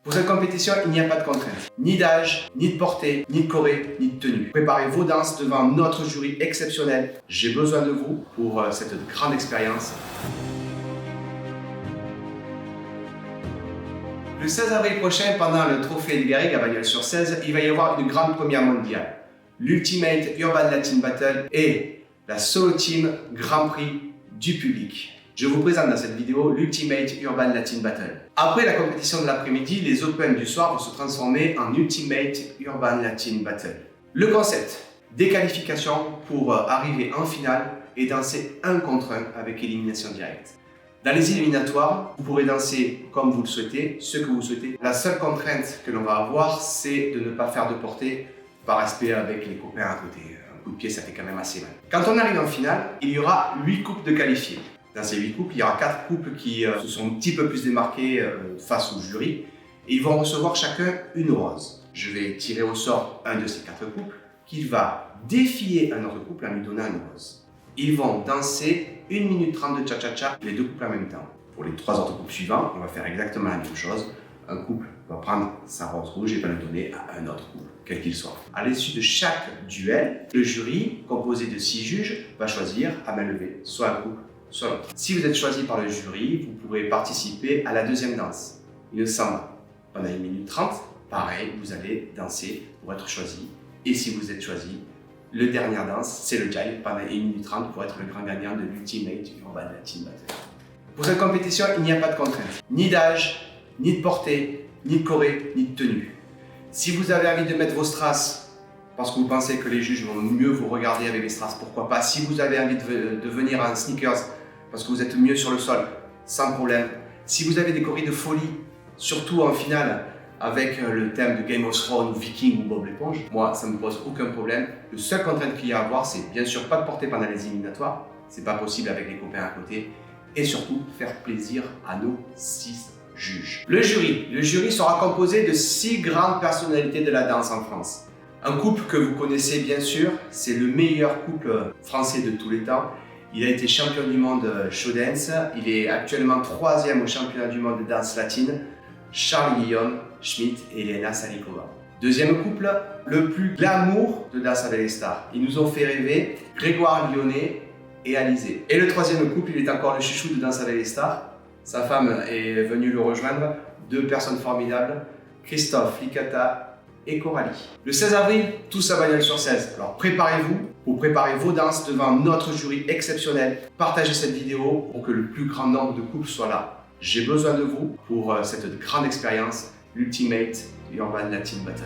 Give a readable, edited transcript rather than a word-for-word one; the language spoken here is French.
Pour cette compétition, il n'y a pas de contraintes, ni d'âge, ni de portée, ni de choré, ni de tenue. Préparez vos danses devant notre jury exceptionnel. J'ai besoin de vous pour cette grande expérience. Le 16 avril prochain, pendant le Trophée des Garrigues à Bagnols-sur-Cèze, il va y avoir une grande première mondiale. L'Ultimate Urban Latin Battle et la Solo Team Grand Prix du public. Je vous présente dans cette vidéo l'Ultimate Urban Latin Battle. Après la compétition de l'après-midi, les Open du soir vont se transformer en Ultimate Urban Latin Battle. Le concept, des qualifications pour arriver en finale et danser 1 contre 1 avec élimination directe. Dans les éliminatoires, vous pourrez danser comme vous le souhaitez, ce que vous souhaitez. La seule contrainte que l'on va avoir, c'est de ne pas faire de portée par respect avec les copains à côté. Un coup de pied, ça fait quand même assez mal. Quand on arrive en finale, il y aura 8 couples de qualifiés. Dans ces 8 couples, il y aura 4 couples qui se sont un petit peu plus démarqués face au jury. Et ils vont recevoir chacun une rose. Je vais tirer au sort un de ces 4 couples qui va défier un autre couple en lui donnant une rose. Ils vont danser 1 minute 30 de cha-cha-cha, les 2 couples en même temps. Pour les 3 autres couples suivants, on va faire exactement la même chose. Un couple va prendre sa rose rouge et va le donner à un autre couple, quel qu'il soit. À l'issue de chaque duel, le jury, composé de 6 juges, va choisir à main levée, soit un couple, soit l'autre. Si vous êtes choisi par le jury, vous pourrez participer à la deuxième danse, une samba. Pendant 1 minute 30, pareil, vous allez danser pour être choisi. Et si vous êtes choisi, la dernière danse, c'est le jive pendant 1 minute 30 pour être le grand gagnant de l'Ultimate Urban Latin Battle. Pour cette compétition, il n'y a pas de contraintes, ni d'âge, ni de portée, ni de choré, ni de tenue. Si vous avez envie de mettre vos strass, parce que vous pensez que les juges vont mieux vous regarder avec les strass, pourquoi pas. Si vous avez envie de venir en sneakers, parce que vous êtes mieux sur le sol, sans problème. Si vous avez des choris de folie, surtout en finale, avec le thème de Game of Thrones, Viking ou Bob l'éponge, moi ça ne me pose aucun problème. Le seul contrainte qu'il y a à avoir, c'est bien sûr pas de porter pendant les éliminatoires, c'est pas possible avec les copains à côté, et surtout faire plaisir à nos 6 juges. Le jury sera composé de 6 grandes personnalités de la danse en France. Un couple que vous connaissez bien sûr, c'est le meilleur couple français de tous les temps. Il a été champion du monde show dance, il est actuellement 3e au championnat du monde de danse latine. Charles Guillaume Schmitt et Elena Salikova. Deuxième couple, le plus glamour de Danse avec les stars. Ils nous ont fait rêver, Grégoire Lyonnais et Alizé. Et le troisième couple, il est encore le chouchou de Danse avec les stars. Sa femme est venue le rejoindre, 2 personnes formidables, Christophe Licata et Coralie. Le 16 avril, tous à Bagnols-sur-Cèze. Alors préparez-vous pour préparer vos danses devant notre jury exceptionnel. Partagez cette vidéo pour que le plus grand nombre de couples soient là. J'ai besoin de vous pour cette grande expérience, l'Ultimate Urban Latin Battle.